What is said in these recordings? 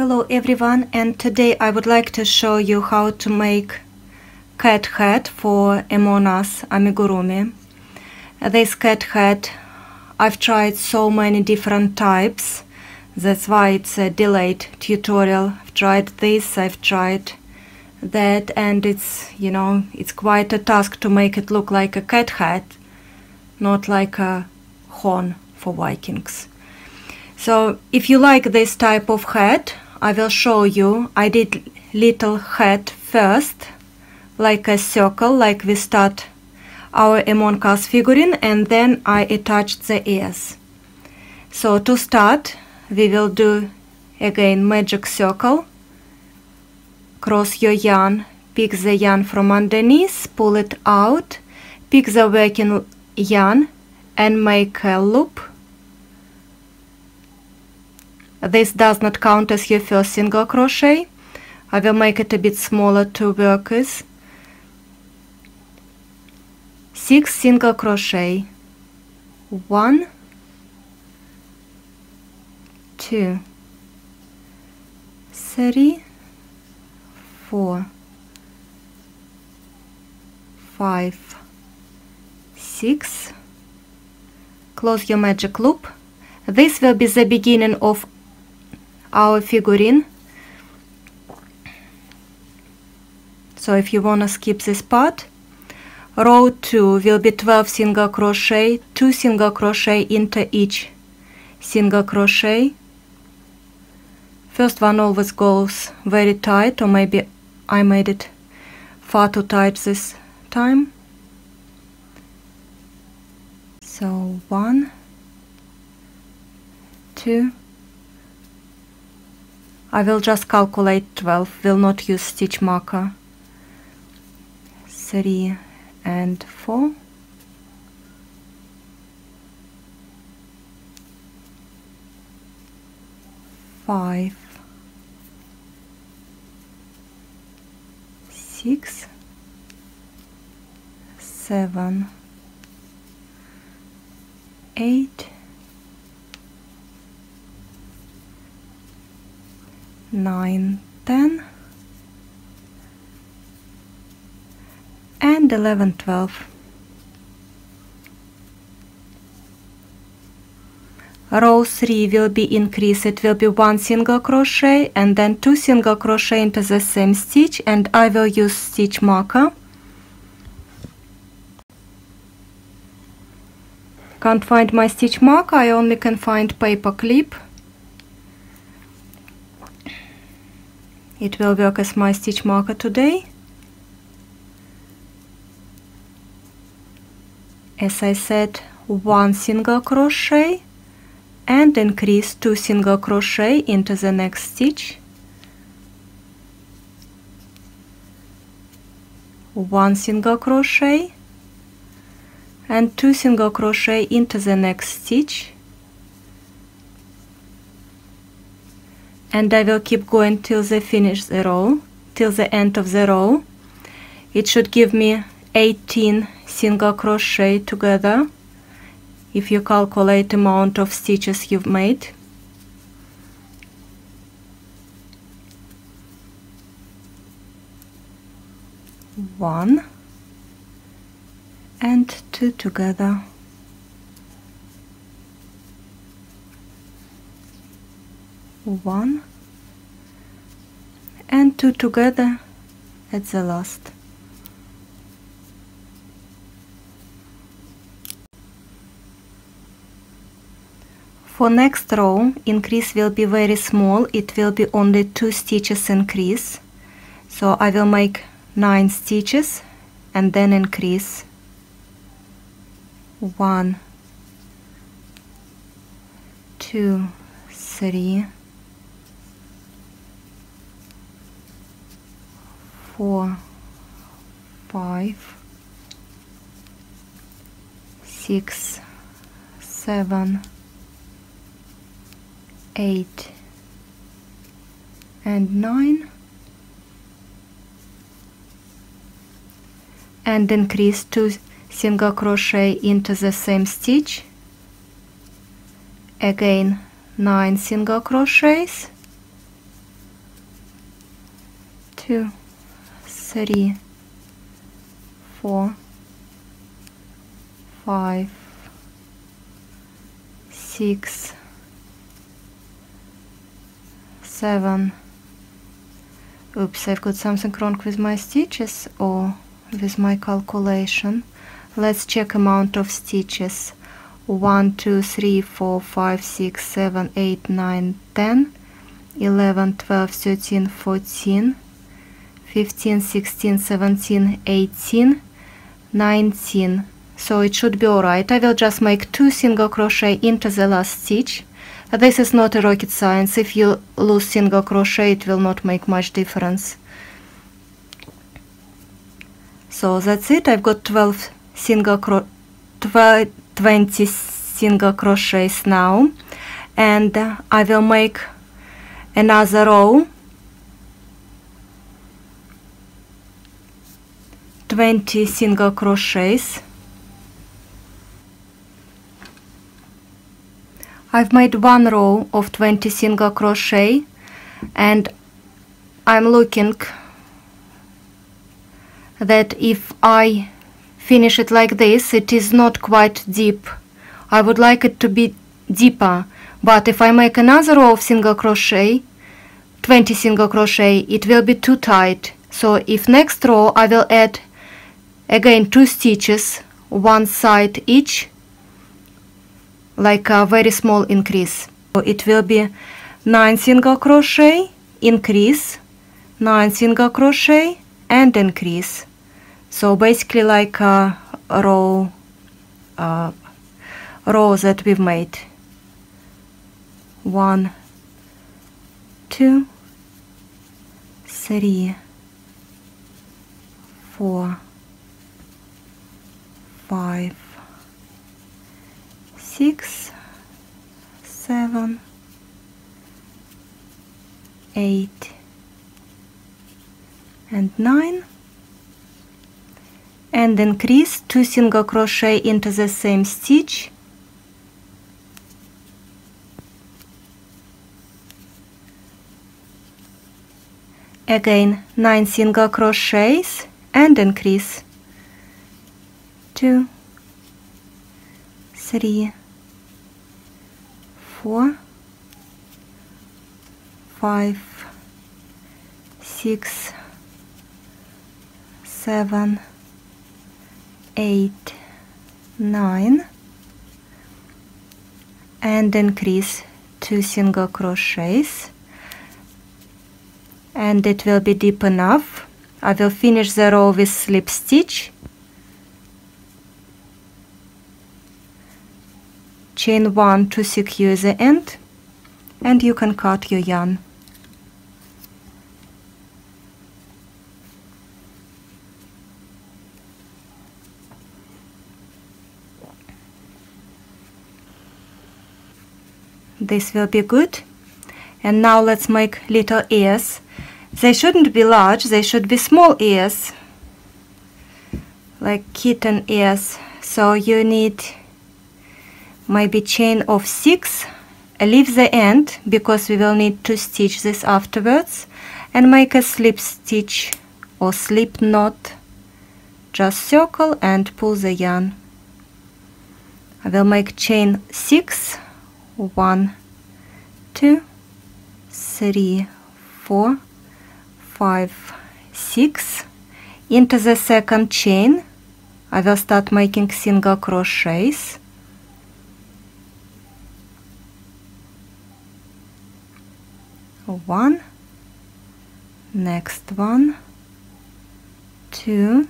Hello everyone, and today I would like to show you how to make cat hat for Among Us amigurumi. This cat hat, I've tried so many different types, that's why it's a delayed tutorial. I've tried this, I've tried that, and it's quite a task to make it look like a cat hat, not like a horn for Vikings. So if you like this type of hat, I will show you. I did little hat first, like a circle, like we start our Among Us figurine, and then I attached the ears. So to start, we will do again magic circle, cross your yarn, pick the yarn from underneath, pull it out, pick the working yarn and make a loop. This does not count as your first single crochet. I will make it a bit smaller to work with. 6 single crochet, 1, 2, 3, 4, 5, 6. Close your magic loop. This will be the beginning of our figurine. So if you want to skip this part, row 2 will be 12 single crochet, 2 single crochet into each single crochet. First one always goes very tight, or maybe I made it far too tight this time. So 1, 2, I will just calculate 12, will not use stitch marker. 3 and 4. 5, 6, 7, 8, 9, 10, and 11, 12. Row 3 will be increased. It will be 1 single crochet and then 2 single crochet into the same stitch, and I will use stitch marker. Can't find my stitch marker, I only can find paper clip. It will work as my stitch marker today. As I said, 1 single crochet and increase 2 single crochet into the next stitch. 1 single crochet and 2 single crochet into the next stitch. And I will keep going till the finish the row, till the end of the row. It should give me 18 single crochet together if you calculate the amount of stitches you've made. One and 2 together. 1 and 2 together at the last. For next row, increase will be very small. It will be only 2 stitches increase. So I will make 9 stitches and then increase 1, 2, 3, 4, 5, 6, 7, 8 and 9, and increase 2 single crochet into the same stitch. Again 9 single crochets 2, 3, 4, 5, 6, 7. Oops, I've got something wrong with my stitches or with my calculation. Let's check amount of stitches. 1, 2, 3, 4, 5, 6, 7, 8, 9, 10, 11, 12, 13, 14, 15, 16, 17, 18, 19. So it should be alright. I will just make 2 single crochet into the last stitch. This is not a rocket science. If you lose single crochet, it will not make much difference. So that's it. I've got 20 single crochets now, and I will make another row, 20 single crochets. I've made one row of 20 single crochet, and I'm looking that if I finish it like this, it is not quite deep. I would like it to be deeper, but if I make another row of single crochet, 20 single crochet, it will be too tight. So if next row I will add again 2 stitches, one side each, like a very small increase. So it will be 9 single crochet, increase, 9 single crochet and increase. So basically like a row that we've made. 1, 2, 3, 4, 5, 6, 7, 8, and 9, and increase 2 single crochet into the same stitch, again 9 single crochets and increase 2, 3, 4, 5, 6, 7, 8, 9, and increase 2 single crochets, and it will be deep enough. I will finish the row with slip stitch, chain 1 to secure the end, and you can cut your yarn. This will be good. And now let's make little ears. They shouldn't be large, they should be small ears, like kitten ears. So you need maybe chain of 6, leave the end because we will need to stitch this afterwards, and make a slip stitch or slip knot. Just circle and pull the yarn. I will make chain 6, 1, 2, 3, 4, 5, 6. Into the second chain I will start making single crochets. One, next one, 2,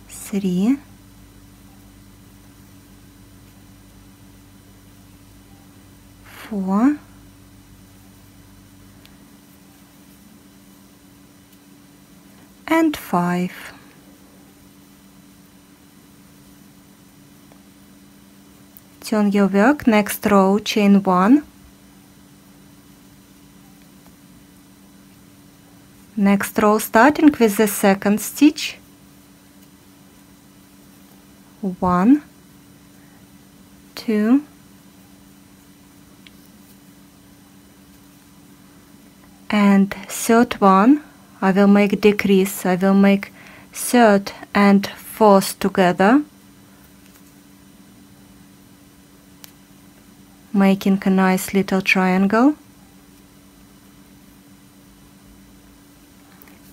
3, 4, and 5. Turn your work, next row, chain 1, next row starting with the second stitch, 1, 2, and third one I will make decrease. I will make third and fourth together, making a nice little triangle.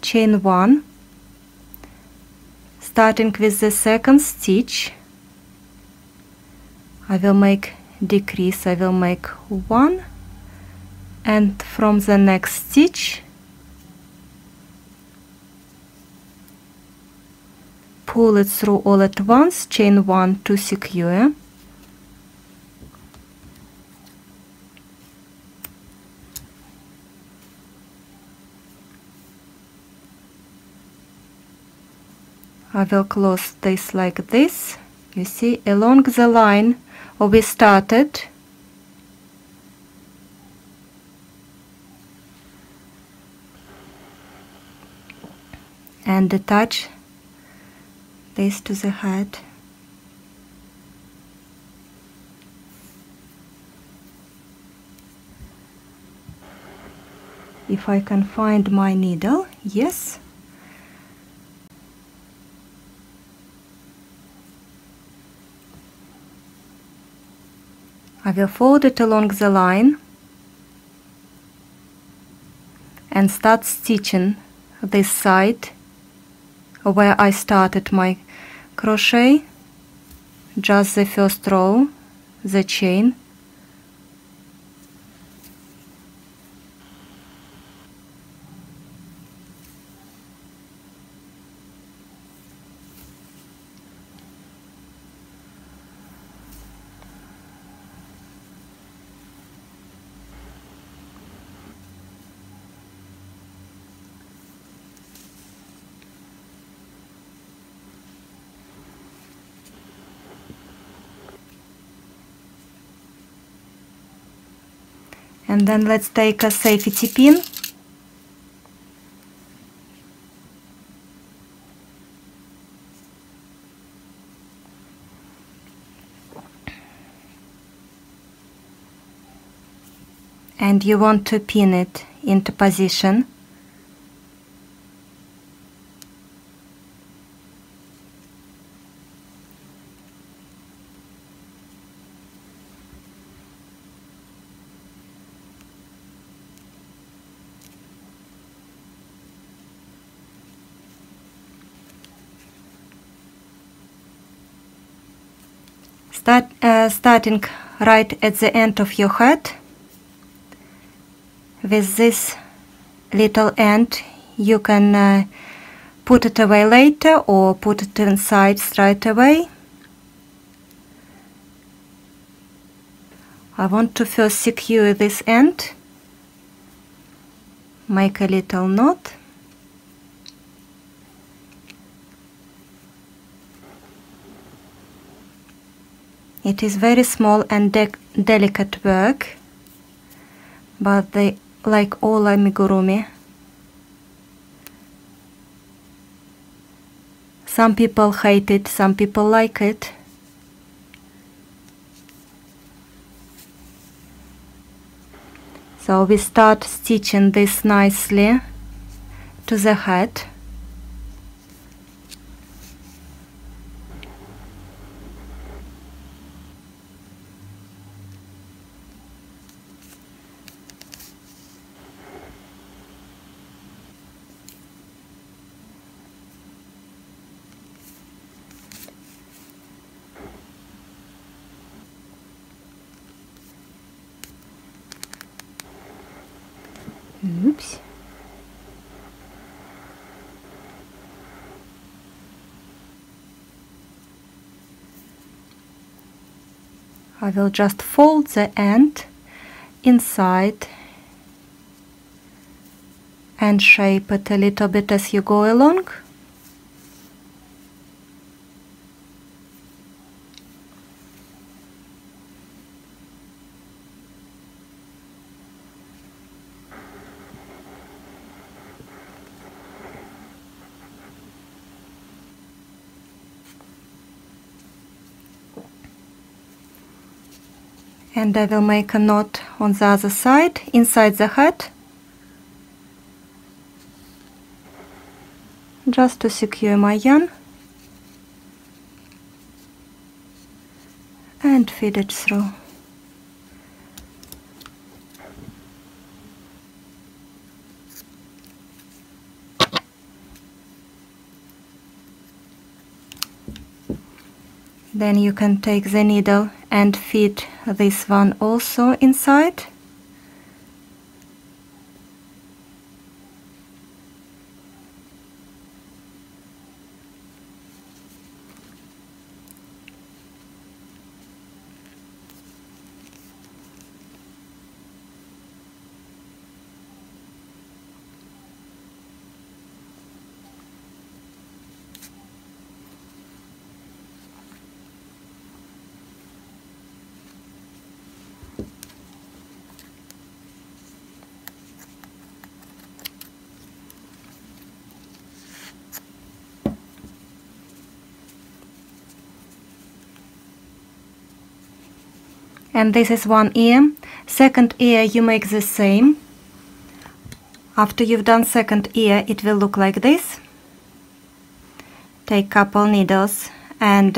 Chain 1, starting with the second stitch, I will make decrease. I will make 1, and from the next stitch pull it through all at once, chain 1 to secure. I will close this like this. You see, along the line we started, and attach this to the head. If I can find my needle, yes. I will fold it along the line and start stitching this side where I started my crochet, just the first row, the chain. And then let's take a safety pin and you want to pin it into position. Starting right at the end of your head. With this little end you can put it away later or put it inside straight away. I want to first secure this end, make a little knot. It is very small and delicate work, but they, like all amigurumi, some people hate it, some people like it. So we start stitching this nicely to the head. Oops. I will just fold the end inside and shape it a little bit as you go along. And I will make a knot on the other side, inside the head. just to secure my yarn and feed it through. Then you can take the needle and feed this one also inside. And this is one ear. Second ear you make the same. After you've done second ear, it will look like this. Take couple needles and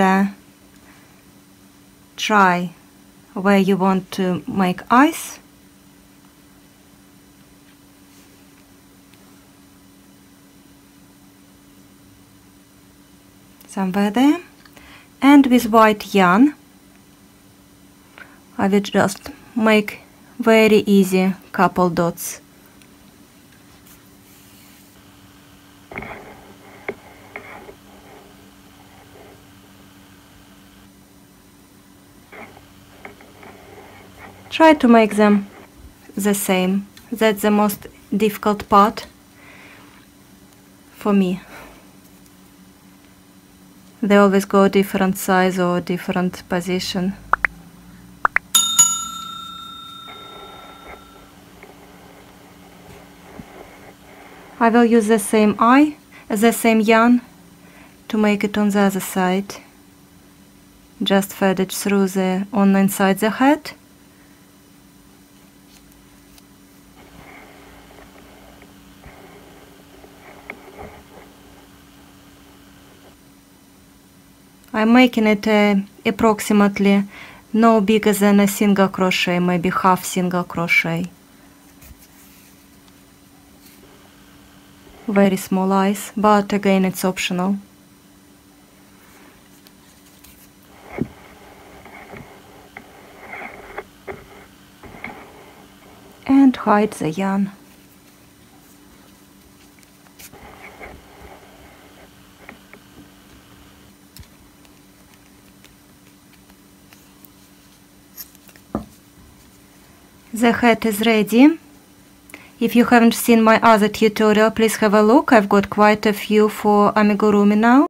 try where you want to make eyes. Somewhere there. And with white yarn I will just make very easy couple dots. Try to make them the same. That's the most difficult part for me. They always go different size or different position. I will use the same eye, the same yarn to make it on the other side. Just feed it through on inside the head. I'm making it approximately no bigger than a single crochet, maybe half single crochet. Very small eyes, but again it's optional. And hide the yarn. The hat is ready. If you haven't seen my other tutorial, please have a look. I've got quite a few for amigurumi now.